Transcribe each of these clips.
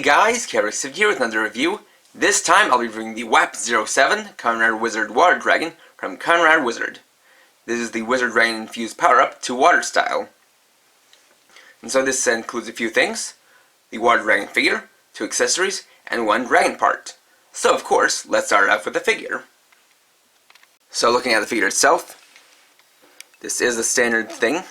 Hey guys, Kamen here with another review. This time I'll be reviewing the WAP 07 Kamen Rider Wizard Water Dragon from Kamen Rider Wizard. This is the Wizard Dragon infused power-up to water style. And so this includes a few things: the Water Dragon figure, 2 accessories, and 1 dragon part. So of course, let's start off with the figure. So looking at the figure itself, this is a standard thing.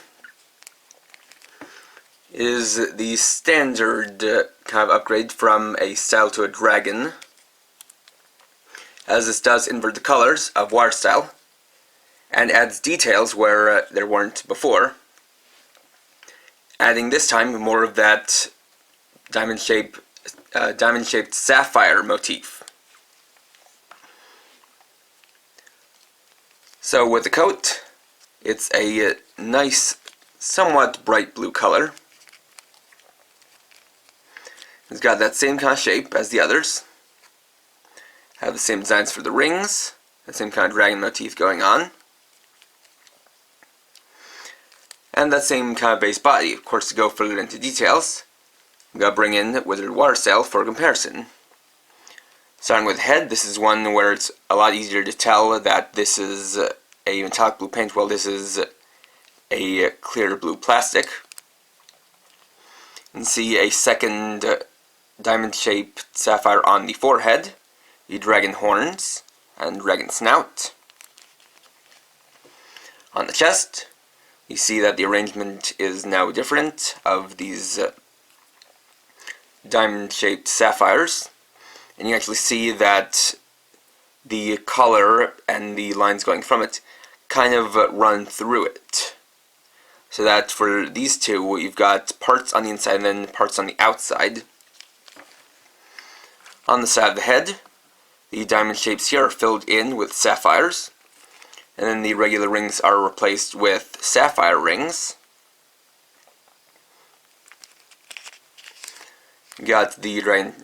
Is the standard kind of upgrade from a style to a dragon, as this does invert the colors of water style and adds details where there weren't before, adding this time more of that diamond-shaped sapphire motif. So with the coat, it's a nice, somewhat bright blue color. It's got that same kind of shape as the others. Have the same designs for the rings, the same kind of dragon motif going on. And that same kind of base body. Of course, to go further into details, I'm going to bring in Wizard Water Style for comparison. Starting with the head, this is one where it's a lot easier to tell that this is a metallic blue paint, while this is a clear blue plastic. You can see a second diamond-shaped sapphire on the forehead, the dragon horns, and dragon snout. On the chest, you see that the arrangement is now different of these diamond-shaped sapphires, and you actually see that the color and the lines going from it kind of run through it. So that for these two, you've got parts on the inside and then parts on the outside. On the side of the head, the diamond shapes here are filled in with sapphires, and then the regular rings are replaced with sapphire rings. You got the dragon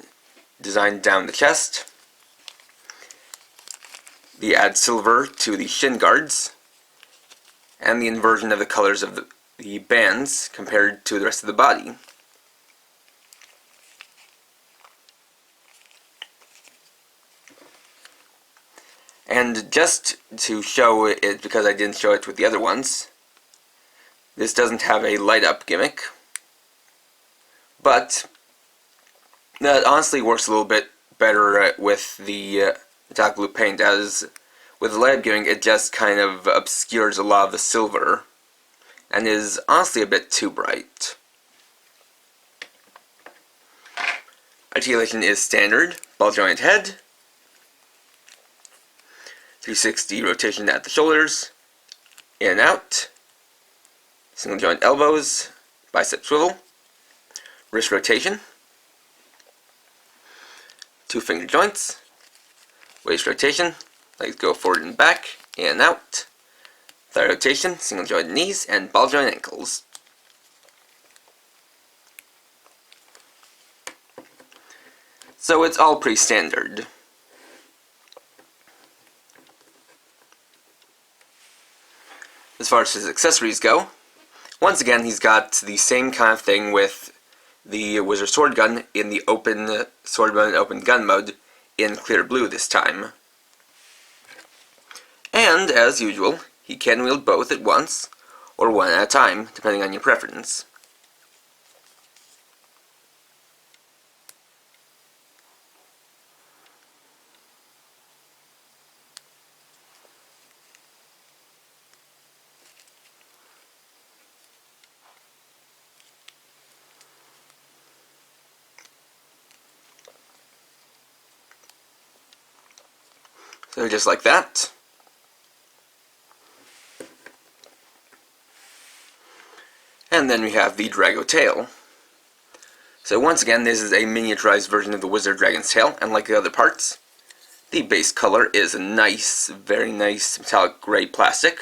design down the chest. The add silver to the shin guards, and the inversion of the colors of the bands compared to the rest of the body. And just to show it, because I didn't show it with the other ones, this doesn't have a light up gimmick, but that honestly works a little bit better with the dark blue paint, as with the light up gimmick it just kind of obscures a lot of the silver and is honestly a bit too bright. Articulation is standard: ball joint head, 360 rotation at the shoulders, in and out, single joint elbows, bicep swivel, wrist rotation, 2 finger joints, waist rotation, legs go forward and back, in and out, thigh rotation, single joint knees, and ball joint ankles. So it's all pretty standard. As far as his accessories go, once again he's got the same kind of thing with the Wizard Sword Gun in the open sword gun and open gun mode in clear blue this time. And, as usual, he can wield both at once, or one at a time, depending on your preference. So just like that. And then we have the Drago Tale. So once again, this is a miniaturized version of the Wizard Dragon's tail, and like the other parts, the base color is a nice, very nice metallic gray plastic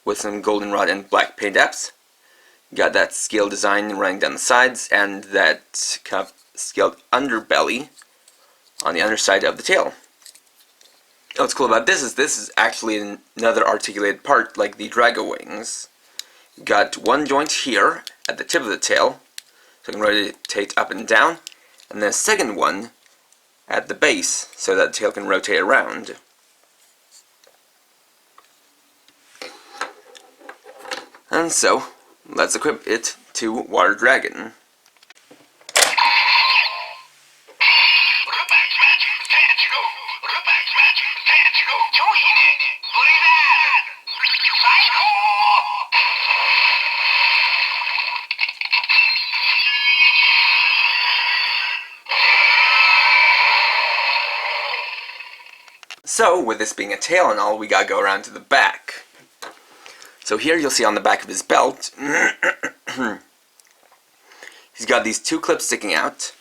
with some goldenrod and black paint apps. You got that scale design running down the sides and that kind of scaled underbelly on the underside of the tail. What's cool about this is actually another articulated part like the Drago wings. You got one joint here at the tip of the tail, so you can rotate up and down, and then a second one at the base so that the tail can rotate around. And so, let's equip it to Water Dragon. So, with this being a tail and all, we gotta go around to the back. So here you'll see on the back of his belt, he's got these two clips sticking out.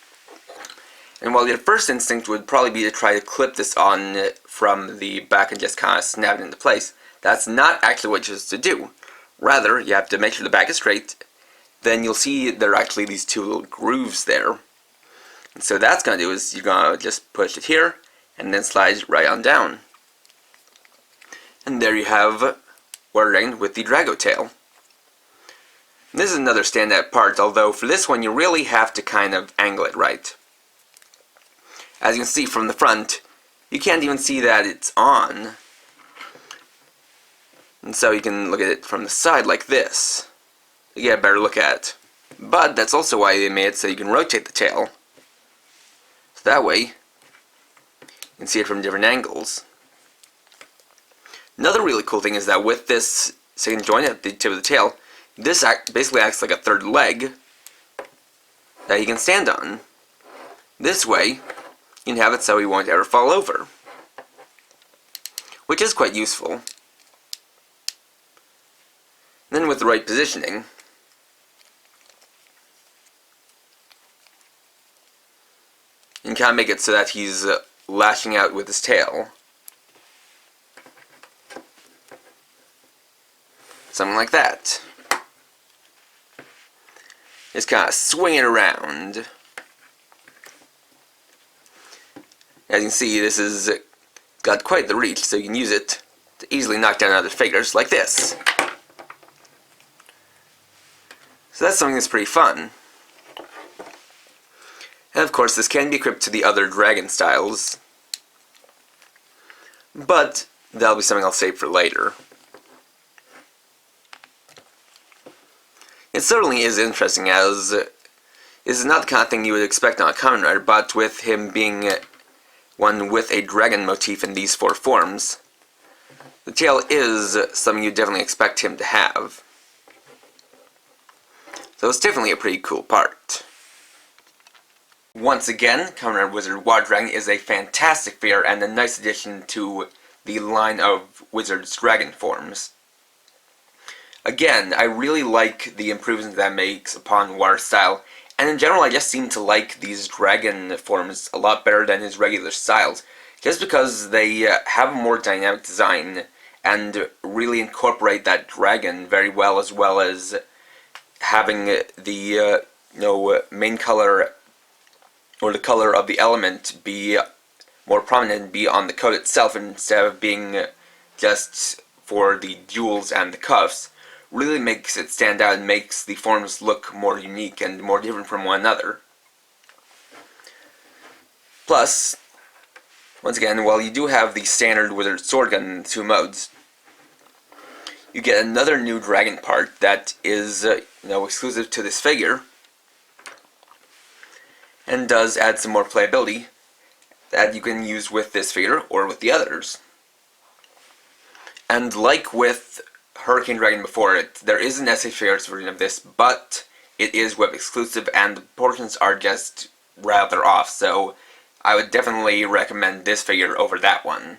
And while your first instinct would probably be to try to clip this on from the back and just kind of snap it into place, that's not actually what you're supposed to do. Rather, you have to make sure the back is straight. Then you'll see there are actually these two little grooves there. And so that's going to do is you're going to just push it here, and then slide right on down. And there you have Water Dragon with the Drago Tale. This is another standout part, although for this one you really have to kind of angle it right. As you can see from the front, you can't even see that it's on. And so you can look at it from the side like this. You get a better look at it. But that's also why they made it so you can rotate the tail. So that way, you can see it from different angles. Another really cool thing is that with this second joint at the tip of the tail, this basically acts like a third leg that he can stand on. This way, you can have it so he won't ever fall over, which is quite useful. And then with the right positioning, you can kind of make it so that he's lashing out with his tail. Something like that. Just kind of swing it around. As you can see, this has got quite the reach, so you can use it to easily knock down other figures like this. So that's something that's pretty fun. And of course, this can be equipped to the other dragon styles, but that'll be something I'll save for later. It certainly is interesting, as this is not the kind of thing you would expect on a Kamen Rider, but with him being one with a dragon motif in these four forms, the tail is something you definitely expect him to have. So it's definitely a pretty cool part. Once again, Kamen Rider Wizard Water Dragon is a fantastic figure and a nice addition to the line of Wizard's dragon forms. Again, I really like the improvements that makes upon Water style, and in general I just seem to like these dragon forms a lot better than his regular styles, just because they have a more dynamic design and really incorporate that dragon very well as having the main color or the color of the element be more prominent and be on the coat itself instead of being just for the jewels and the cuffs. Really makes it stand out and makes the forms look more unique and more different from one another. Plus, once again, while you do have the standard Wizard Sword Gun in 2 modes, you get another new dragon part that is exclusive to this figure, and does add some more playability that you can use with this figure or with the others. And like with Hurricane Dragon before it, there is an SH Figures version of this, but it is web exclusive and the proportions are just rather off, so I would definitely recommend this figure over that one.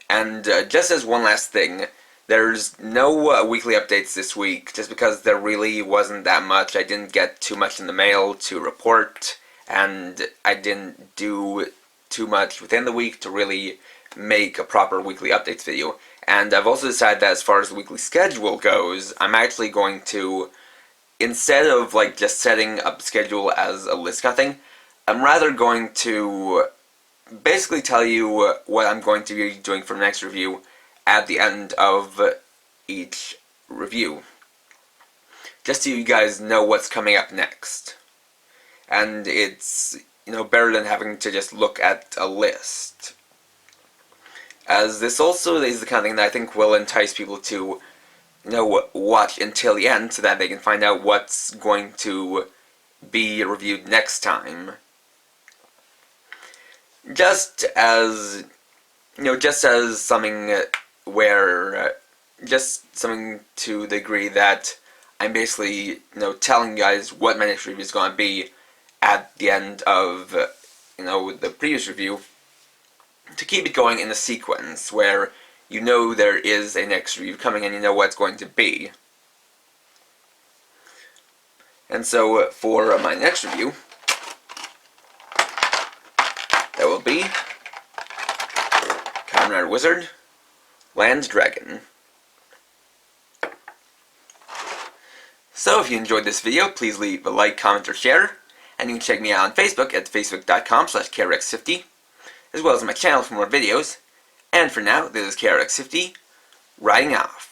And just as one last thing, there's no weekly updates this week, just because there really wasn't that much. I didn't get too much in the mail to report, and I didn't do too much within the week to really make a proper weekly updates video. And I've also decided that as far as the weekly schedule goes, I'm actually going to, instead of just setting up a schedule as a list kind of thing, I'm rather going to basically tell you what I'm going to be doing for the next review at the end of each review, just so you guys know what's coming up next. and it's better than having to just look at a list. As this also is the kind of thing that I think will entice people to watch until the end so that they can find out what's going to be reviewed next time. Just as something where just something to the degree that I'm basically telling you guys what my next review is going to be at the end of the previous review, to keep it going in a sequence where there is a next review coming and you know what it's going to be. And so for my next review, that will be Kamen Rider Wizard Land Dragon. So if you enjoyed this video, please leave a like, comment, or share. And you can check me out on Facebook at facebook.com/KRX50, as well as my channel for more videos. And for now, this is KRX50, writing off.